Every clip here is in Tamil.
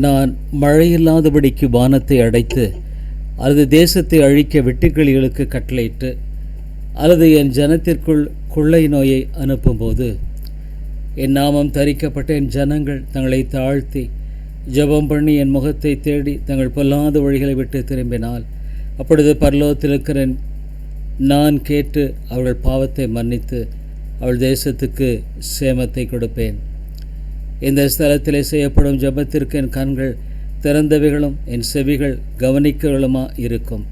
நான் மழையில்லாதபடிக்கு வானத்தை அடைத்து அல்லது தேசத்தை அழிக்க வெட்டுக்கிளிகளுக்கு கட்டளையிட்டு அல்லது என் ஜனத்திற்குள் கொள்ளை நோயை அனுப்பும்போது என் நாமம் தரிக்கப்பட்ட என் ஜனங்கள் தங்களை தாழ்த்தி ஜெபம் பண்ணி என் முகத்தை தேடி தங்கள் பொல்லாத வழிகளை விட்டு திரும்பினால் அப்பொழுது பரலோகத்தில் இருக்கிற நான் கேட்டு அவர்கள் பாவத்தை மன்னித்து அவள் தேசத்துக்கு சேமத்தை கொடுப்பேன். இந்த ஸ்தலத்திலே செய்யப்படும் ஜெபத்திற்கு என் கண்கள் திறந்தவைகளும் என் செவிகள் கவனிக்ககளுமா இருக்கும்.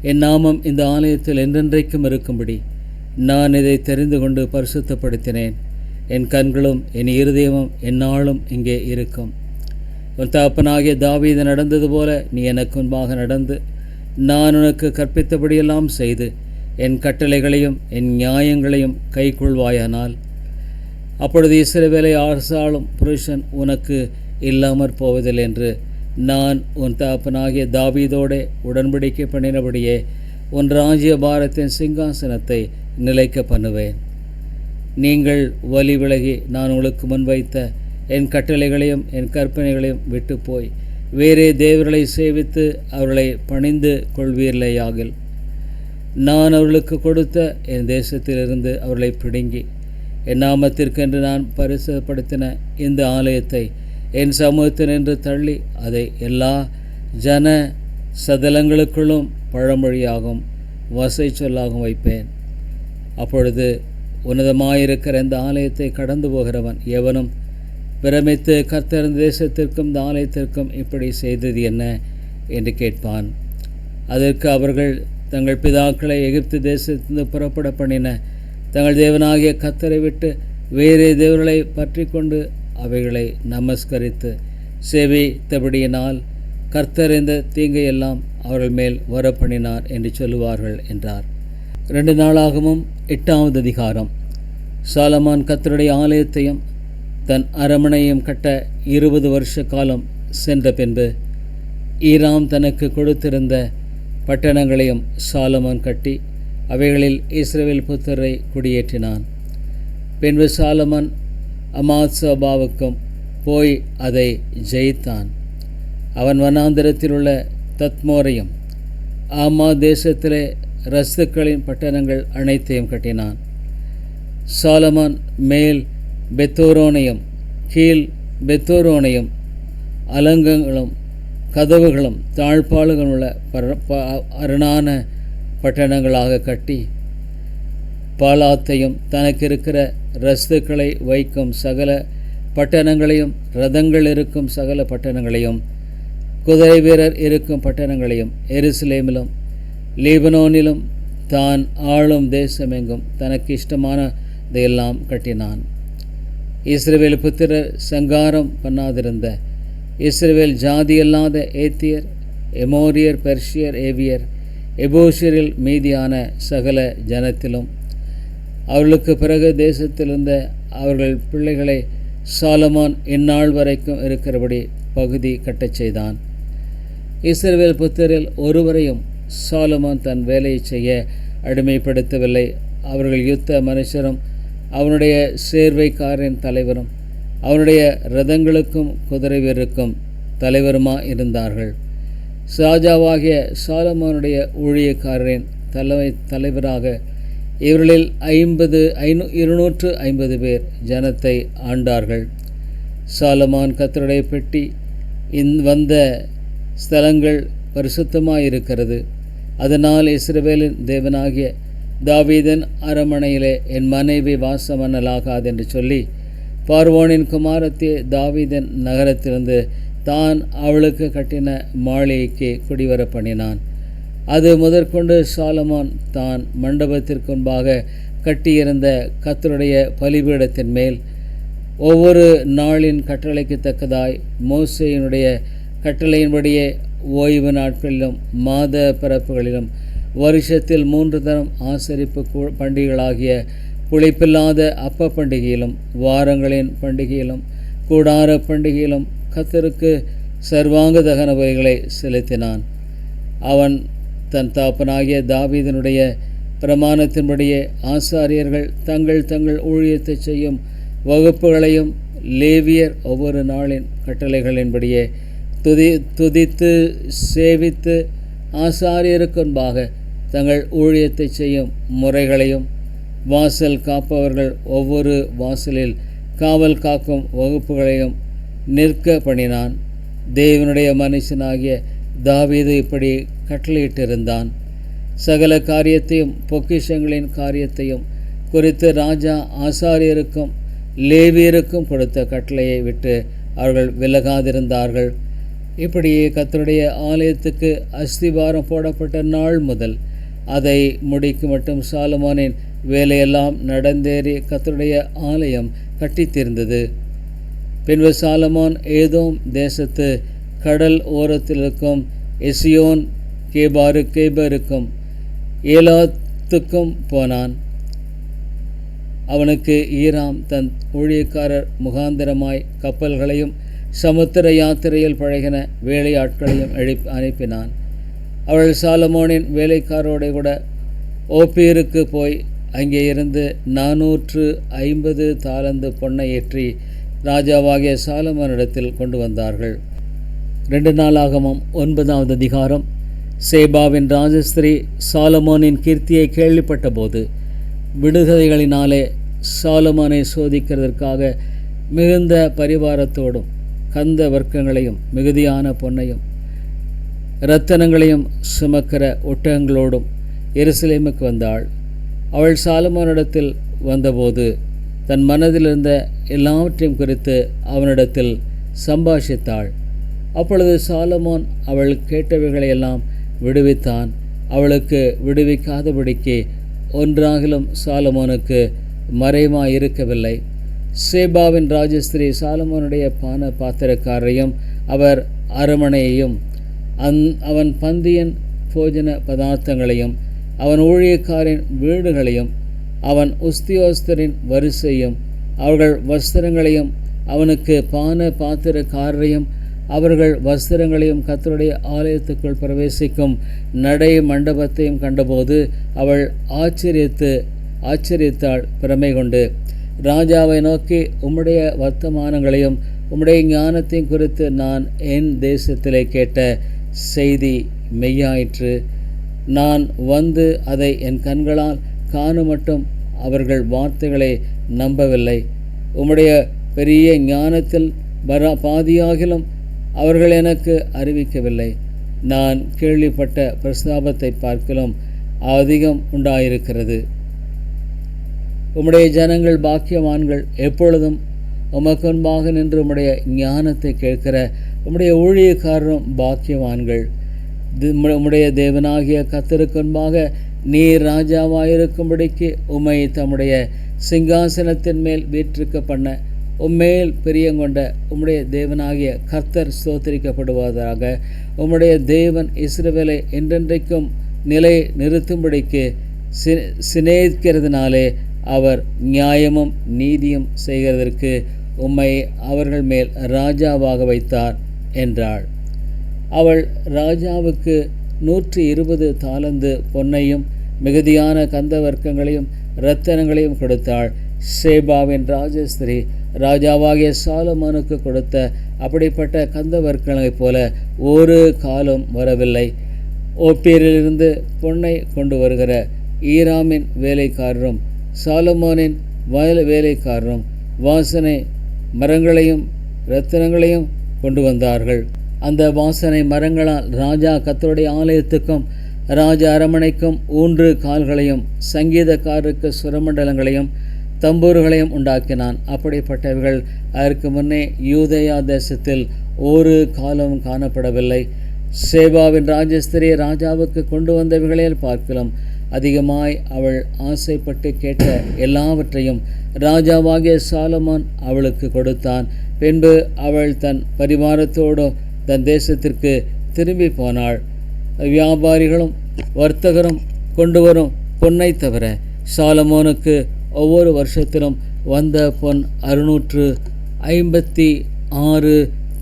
என் நாமம் இந்த ஆலயத்தில் என்றென்றைக்கும் இருக்கும்படி நான் இதை தெரிந்து கொண்டு பரிசுத்தப்படுத்தினேன். என் கண்களும் என் இருதயமும் எந்நாளும் இங்கே இருக்கும். உன் தகப்பனாகிய தாவீது நடந்தது போல நீ எனக்கு முன்பாக நடந்து நான் உனக்கு கற்பித்தபடியெல்லாம் செய்து என் கட்டளைகளையும் என் நியாயங்களையும் கைக்கொள்வாயானால் அப்பொழுது இஸ்ரவேலை அரசாளும் புருஷன் உனக்கு இல்லாமற் போவதில்லை என்று நான் உன் தகப்பனாகிய தாவீதோடே உடன்படிக்கை பண்ணினபடியே உன் ராஜ்ய பாரத்தின் சிங்காசனத்தை நிலைக்க பண்ணுவேன். நீங்கள் வழி விலகி நான் உங்களுக்கு முன்வைத்த என் கட்டளைகளையும் என் கற்பனைகளையும் விட்டு போய் வேறே தேவர்களை சேவித்து அவர்களை பணிந்து கொள்வீர்களேயாகில் நான் அவர்களுக்கு கொடுத்த என் தேசத்திலிருந்து அவர்களை பிடுங்கி என் நாமத்திற்கென்று நான் பரிசுத்தப்படுத்தின இந்த ஆலயத்தை என் சமூகத்தினின்று தள்ளி அதை எல்லா ஜன சதலங்களுக்குள்ளும் பழமொழியாகவும் வசை சொல்லாகவும் வைப்பேன். அப்பொழுது உன்னதமாயிருக்கிற இந்த ஆலயத்தை கடந்து போகிறவன் எவனும் பிரமித்து கர்த்தர் தேசத்திற்கும் இந்த ஆலயத்திற்கும் இப்படி செய்தது என்ன என்று கேட்பான். அதற்கு அவர்கள் தங்கள் பிதாக்களை எகிப்து தேசத்திலிருந்து புறப்பட பண்ணின தங்கள் தேவனாகிய கர்த்தரை விட்டு வேறே தேவர்களை பற்றி கொண்டு அவைகளை நமஸ்கரித்து சேவித்தபடியினால் கர்த்தர் இந்த தீங்கையெல்லாம் அவர்கள் மேல் வரப்பண்ணினார் என்று சொல்லுவார்கள் என்றார். 2 நாளாகவும் 8வது அதிகாரம். சாலமான் கர்த்தருடைய ஆலயத்தையும் தன் அரமனையும் கட்ட 20 வருஷ காலம் சென்ற பின்பு ஈராம் தனக்கு கொடுத்திருந்த பட்டணங்களையும் சாலமான் கட்டி அவைகளில் இஸ்ரவேல் புத்திரரை குடியேற்றினான். பின்பு சாலமான் அமாத்சபாவுக்கும் போய் அதை ஜெயித்தான். அவன் வனாந்திரத்தில் உள்ள தத்மோரையும் ஆமா தேசத்திலே ரஸ்துக்களின் பட்டணங்கள் அனைத்தையும் கட்டினான். சாலமான் மேல் பெத்தோரோனையும் கீழ் பெத்தோரோனையும் அலங்கங்களும் கதவுகளும் தாழ்பாளுகளும் உள்ள அரணான பட்டணங்களாக கட்டி பாலாத்தையும் தனக்கு இருக்கிற ரஸ்துக்களை வைக்கும் சகல பட்டணங்களையும் ரதங்கள் இருக்கும் சகல பட்டணங்களையும் குதிரை வீரர் இருக்கும் பட்டணங்களையும் எருசலேமிலும் லீபனோனிலும் தான் ஆளும் தேசமெங்கும் தனக்கு இஷ்டமானதையெல்லாம் கட்டினான். இஸ்ரவேல் புத்திரர் சங்காரம் பண்ணாதிருந்த இஸ்ரவேல் ஜாதியல்லாத ஏத்தியர் எமோரியர் பெர்ஷியர் ஏவியர் எபூசியரில் மீதியான சகல ஜனத்திலும் அவர்களுக்கு பிறகு தேசத்திலிருந்த அவர்கள் பிள்ளைகளை சாலமான் இந்நாள் வரைக்கும் இருக்கிறபடி பகுதி கட்டச் செய்தான். இஸ்ரவேல் புத்திரில் ஒருவரையும் சாலமான் தன் வேலையை செய்ய அடிமைப்படுத்தவில்லை. அவர்கள் யுத்த மனுஷரும் அவனுடைய சேர்வைக்காரரின் தலைவரும் அவனுடைய இரதங்களுக்கும் குதிரை வீரருக்கும் தலைவருமா இருந்தார்கள். ராஜாவாகிய சாலமோனுடைய ஊழியக்காரரின் தலைவராக இவர்களில் 250 பேர் ஜனத்தை ஆண்டார்கள். சாலமான் கர்த்தருடைய பெட்டி வந்த ஸ்தலங்கள் பரிசுத்தமாயிருக்கிறது. அதனால் இஸ்ரவேலின் தேவனாகிய தாவீதின் அரமனையிலே என் மனைவி வாசமன்னலாகாது என்று சொல்லி பார்வோனின் குமாரத்தை தாவீதின் நகரத்திலிருந்து தான் அவளுக்கு கட்டின மாளிகைக்கு குடிவர பண்ணினான். அது முதற்கொண்டு சாலமோன் தான் மண்டபத்திற்கு முன்பாக கட்டியிருந்த கர்த்தருடைய பலிபீடத்தின் மேல் ஒவ்வொரு நாளின் கட்டளைக்கு தக்கதாய் மோசேயினுடைய கட்டளையின்படியே ஓய்வு நாட்களிலும் மாத பிறப்புகளிலும் வருஷத்தில் 3 தரம் ஆசரிப்பு பண்டிகைகளாகிய புளிப்பில்லாத அப்ப பண்டிகையிலும் வாரங்களின் பண்டிகையிலும் கூடார பண்டிகையிலும் கர்த்தருக்கு சர்வாங்க தகன பலிகளை செலுத்தினான். அவன் தன் தாப்பனாகிய தாவீதினுடைய பிரமாணத்தின்படியே ஆசாரியர்கள் தங்கள் ஊழியத்தை செய்யும் வகுப்புகளையும் லேவியர் ஒவ்வொரு நாளின் கட்டளைகளின்படியே துதித்து சேவித்து ஆசாரியருக்கு முன்பாக தங்கள் ஊழியத்தை செய்யும் முறைகளையும், வாசல் காப்பவர்கள் ஒவ்வொரு வாசலில் காவல் காக்கும் வகுப்புகளையும் நிற்க பண்ணினான். தேவனுடைய மனுஷனாகிய தாவீது இப்படி கட்டளையிட்டிருந்தான். சகல காரியத்தையும் பொக்கிஷங்களின் காரியத்தையும் குறித்து ராஜா ஆசாரியருக்கும் லேவியருக்கும் கொடுத்த கட்டளையை விட்டு அவர்கள் விலகாதிருந்தார்கள். இப்படியே கர்த்தருடைய ஆலயத்துக்கு அஸ்திபாரம் போடப்பட்ட நாள் முதல் அதை முடிக்கும் மட்டும் சாலமோனின் வேலையெல்லாம் நடந்தேறி கர்த்தருடைய ஆலயம் கட்டித்தீர்ந்தது. பின்பு சாலமோன் ஏதோம் தேசத்து கடல் ஓரத்தில் இருக்கும் எசியோன் கேபருக்கும் ஏலாத்துக்கும் போனான். அவனுக்கு ஈராம் தன் ஊழியக்காரர் முகாந்திரமாய் கப்பல்களையும் சமுத்திர யாத்திரையில் பழகின வேலையாட்களையும் அனுப்பினான். அவள் சாலமோனின் வேலைக்காரோடு கூட ஓப்பீருக்கு போய் அங்கே இருந்து 450 தாலந்து பொன்னை ஏற்றி ராஜாவாகிய சாலமோனிடத்தில் கொண்டு வந்தார்கள். 2 நாளாகமம் 9வது அதிகாரம். சேபாவின் ராஜஸ்திரீ சாலமோனின் கீர்த்தியை கேள்விப்பட்ட போது விடுகதைகளினாலே சாலமோனை சோதிக்கிறதற்காக மிகுந்த பரிவாரத்தோடும் கந்த வர்க்கங்களையும் மிகுதியான பொன்னையும் இரத்தனங்களையும் சுமக்கிற ஒட்டகங்களோடும் எருசலேமுக்கு வந்தாள். அவள் சாலமோனிடத்தில் வந்தபோது தன் மனதில் இருந்த எல்லாவற்றையும் குறித்து அவனிடத்தில் சம்பாஷித்தாள். அப்பொழுது சாலமோன் அவள் கேட்டவைகளையெல்லாம் விடுவித்தான். அவளுக்கு விடுவிக்காதபடிக்கு ஒன்றாகிலும் சாலமோனுக்கு மறைமாயிருக்கவில்லை. சேபாவின் ராஜஸ்திரீ சாலமோனுடைய பான பாத்திரக்காரரையும் அவர் அரமனையையும் அவன் பந்தியன் போஜன பதார்த்தங்களையும் அவன் ஊழியக்காரின் வீடுகளையும் அவன் உஸ்தியோஸ்தரின் வரிசையும் அவர்கள் வஸ்திரங்களையும் அவனுக்கு பான பாத்திரக்காரரையும் அவர்கள் வஸ்திரங்களையும் கர்த்தருடைய ஆலயத்துக்குள் பிரவேசிக்கும் நடை மண்டபத்தையும் கண்டபோது அவள் ஆச்சரியத்தாள் பிரமை கொண்டு ராஜாவை நோக்கி, உம்முடைய வர்த்தமானங்களையும் உம்முடைய ஞானத்தையும் குறித்து நான் என் தேசத்திலே கேட்ட செய்தி மெய்யாயிற்று. நான் வந்து அதை என் கண்களால் காணுமட்டும் அவர்கள் வார்த்தைகளை நம்பவில்லை. உம்முடைய பெரிய ஞானத்தில் பாதியாகிலும் அவர்கள் எனக்கு அறிவிக்கவில்லை. நான் கேள்விப்பட்ட பிரஸ்தாபத்தை பார்க்கலும் அதிகம் உண்டாயிருக்கிறது. உம்முடைய ஜனங்கள் பாக்கியவான்கள், எப்பொழுதும் உமக்கு முன்பாக நின்று உம்முடைய ஞானத்தை கேட்கிற உம்முடைய ஊழியக்காரரும் பாக்கியவான்கள். உம்முடைய தேவனாகிய கர்த்தருக்கு முன்பாக நீர் ராஜாவாயிருக்கும்படிக்கு உம்மை தம்முடைய சிங்காசனத்தின் மேல் வீற்றிருக்க பண்ண உம்மேல் பிரியங்கொண்ட உம்முடைய தேவனாகிய கர்த்தர் ஸ்தோத்திரிக்கப்படுவதாக. உம்முடைய தேவன் இஸ்ரவேலை என்றென்றைக்கும் நிலை நிறுத்தும்படிக்கு சிநேகிக்கிறதுனாலே அவர் நியாயமும் நீதியும் செய்கிறதற்கு உம்மை அவர்கள் மேல் ராஜாவாக வைத்தார் என்றாள். அவள் ராஜாவுக்கு 120 தாலந்து பொன்னையும் மிகுதியான கந்த வர்க்கங்களையும் இரத்தனங்களையும் கொடுத்தாள். சேபாவின் ராஜஸ்திரீ ராஜாவாகிய சாலமோனுக்கு கொடுத்த அப்படிப்பட்ட கந்த வர்க்கங்களைப் போல ஒரு காலம் வரவில்லை. ஓப்பீரிலிருந்து பொன்னை கொண்டு வருகிற ஈராமின் வேலைக்காரரும் சாலமோனின் வேலைக்காரரும் வாசனை மரங்களையும் இரத்தனங்களையும் கொண்டு வந்தார்கள். அந்த வாசனை மரங்களால் ராஜா கர்த்தருடைய ஆலயத்துக்கும் ராஜ அரமனைக்கும் 3 கால்களையும் சங்கீதக்காரருக்கு சுரமண்டலங்களையும் தம்பூர்களையும் உண்டாக்கினான். அப்படிப்பட்டவர்கள் அதற்கு முன்னே யூதேயா தேசத்தில் ஒரு காலம் காணப்படவில்லை. சேபாவின் ராஜஸ்திரி ராஜாவுக்கு கொண்டு வந்தவைகளில் பார்க்கலாம் அதிகமாய் அவள் ஆசைப்பட்டு கேட்ட எல்லாவற்றையும் ராஜாவாகிய சாலமோன் அவளுக்கு கொடுத்தான். பின்பு அவள் தன் பரிவாரத்தோடு தன் தேசத்திற்கு திரும்பி போனாள். வியாபாரிகளும் வர்த்தகரும் கொண்டு வரும் பொன்னை தவிர சாலமோனுக்கு ஒவ்வொரு வருஷத்திலும் வந்த பொன் 656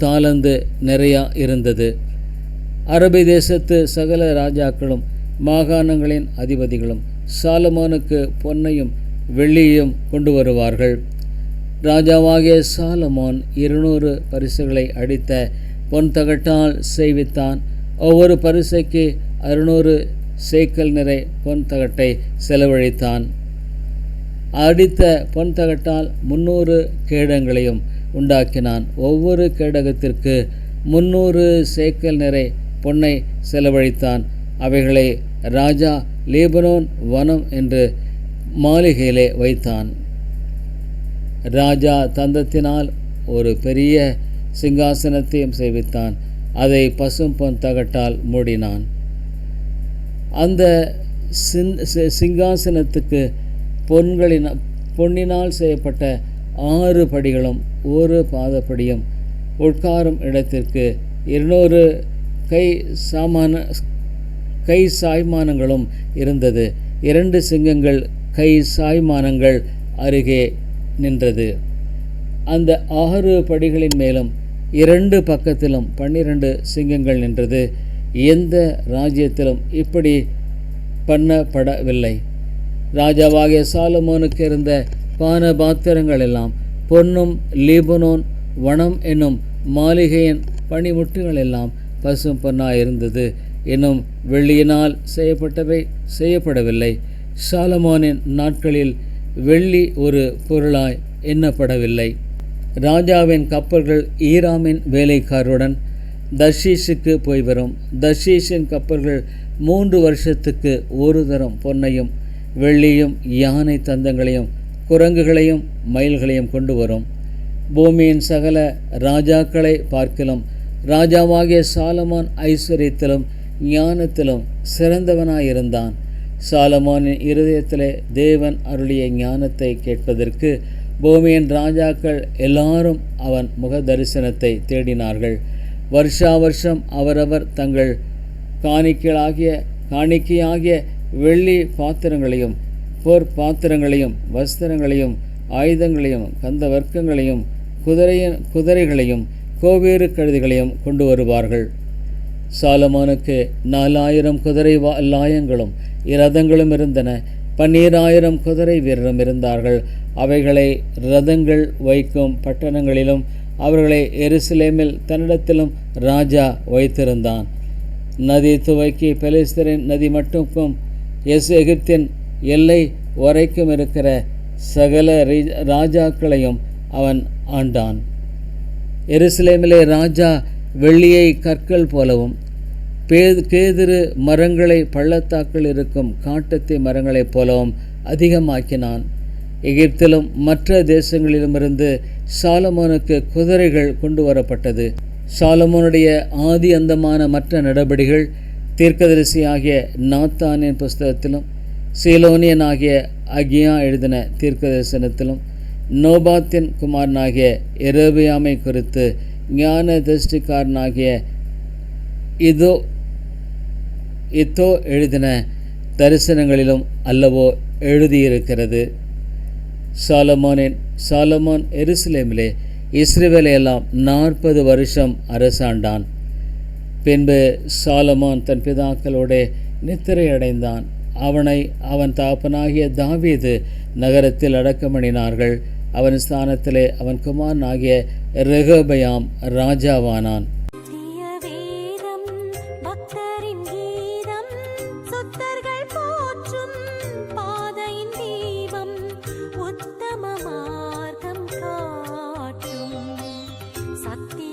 தாலந்து நிறையா இருந்தது. அரபி தேசத்து சகல ராஜாக்களும் மாகாணங்களின் அதிபதிகளும் சாலமோனுக்கு பொன்னையும் வெள்ளியையும் கொண்டு வருவார்கள். ராஜாவாகிய சாலமோன் 200 பரிசுகளை அடித்த பொன் தகட்டால் செய்வித்தான். ஒவ்வொரு பரிசைக்கு 600 சேக்கல் நிறை பொன் தகட்டை செலவழித்தான். அடித்த பொன் தகட்டால் 300 கேடங்களையும் உண்டாக்கினான். ஒவ்வொரு கேடகத்திற்கு 300 சேக்கல் நிறை பொன்னை செலவழித்தான். அவைகளை ராஜா லீபனோன் வனம் என்று மாளிகையிலே வைத்தான். ராஜா தந்தத்தினால் ஒரு பெரிய சிங்காசனத்தையும் செய்வித்தான். அதை பசும் பொன் தகட்டால் மூடினான். அந்த சிங்காசனத்துக்கு பொன்னினால் செய்யப்பட்ட 6 படிகளும் 1 பாதப்படியும் உட்காரும் இடத்திற்கு 200 கை சாய்மானங்களும் இருந்தது. 2 சிங்கங்கள் கை சாய்மானங்கள் அருகே நின்றது. அந்த 6 படிகளின் மேலும் 2 பக்கத்திலும் 12 சிங்கங்கள் நின்றது. எந்த ராஜ்யத்திலும் இப்படி பண்ணப்படவில்லை. ராஜாவாகிய சாலமோனுக்கு இருந்த பான பாத்திரங்கள் எல்லாம் பொன்னும் லீபனோன் வனம் என்னும் மாளிகையின் பனிமுட்டுகள் எல்லாம் பசும் பொன்னாயிருந்தது. இன்னும் வெள்ளியினால் செய்யப்பட்டவை செய்யப்படவில்லை. சாலமோனின் நாட்களில் வெள்ளி ஒரு பொருளாய் எண்ணப்படவில்லை. ராஜாவின் கப்பல்கள் ஈராமின் வேலைக்காரருடன் தர்ஷீஷுக்கு போய் வரும். தர்ஷீஷின் கப்பல்கள் 3 வருஷத்துக்கு ஒரு தரம் பொன்னையும் வெள்ளியும் யானை தந்தங்களையும் குரங்குகளையும் மயில்களையும் கொண்டு வரும். பூமியின் சகல ராஜாக்களை பார்க்கிலும் ராஜாவாகிய சாலமோன் ஐஸ்வர்யத்திலும் ஞானத்திலும் சிறந்தவனாயிருந்தான். சாலமோனின் இருதயத்திலே தேவன் அருளிய ஞானத்தை கேட்பதற்கு பூமியின் ராஜாக்கள் எல்லாரும் அவன் முக தரிசனத்தை தேடினார்கள். வருஷா வருஷம் அவரவர் தங்கள் காணிக்கையாகிய வெள்ளி பாத்திரங்களையும் போர் பாத்திரங்களையும் வஸ்திரங்களையும் ஆயுதங்களையும் கந்த வர்க்கங்களையும் குதிரைகளையும் கோவேறு கழுதைகளையும் கொண்டு வருவார்கள். சாலமோனுக்கு 4000 குதிரை லாயங்களும் இரதங்களும் இருந்தன. 12000 குதிரை வீரரும் இருந்தார்கள். அவைகளை இரதங்கள் வைக்கும் பட்டணங்களிலும் அவர்களை எருசலேமில் தன்னிடத்திலும் ராஜா வைத்திருந்தான். நதி துவக்கி பெலிஸ்தரின் நதி மட்டுக்கும் எகிப்தின் எல்லை வரைக்கும் இருக்கிற சகல ராஜாக்களையும் அவன் ஆண்டான். எருசலேமிலே ராஜா வெள்ளியை கற்கள் போலவும் கேதுரு மரங்களை பள்ளத்தாக்கில் இருக்கும் காட்டத்தி மரங்களைப் போலவும் அதிகமாக்கினான். எகிப்திலும் மற்ற தேசங்களிலுமிருந்து சாலமோனுக்கு குதிரைகள் கொண்டு வரப்பட்டது. சாலமோனுடைய ஆதி அந்தமான மற்ற நடபடிகள் தீர்க்கதரிசியாகிய நாத்தானின் புஸ்தகத்திலும் சீலோனியனாகிய அகியா எழுதின தீர்க்க தரிசனத்திலும் நோபாத்தின் குமாரனாகிய எரோபியாமை குறித்து ஞான திருஷ்டிக்காரனாகிய இதோ எழுதின தரிசனங்களிலும் அல்லவோ எழுதியிருக்கிறது. சாலமோன் எருசலேமிலே இஸ்ரவேலை எல்லாம் 40 வருஷம் அரசாண்டான். பின்பு சாலமோன் தன் பிதாக்களோட நித்திரை அடைந்தான். அவனை அவன் தகப்பனாகிய தாவீது நகரத்தில் அடக்கமணினார்கள். அவன் ஸ்தானத்திலே அவன் குமாரனாகிய ரெகொபெயாம் ராஜாவானான். சத்திய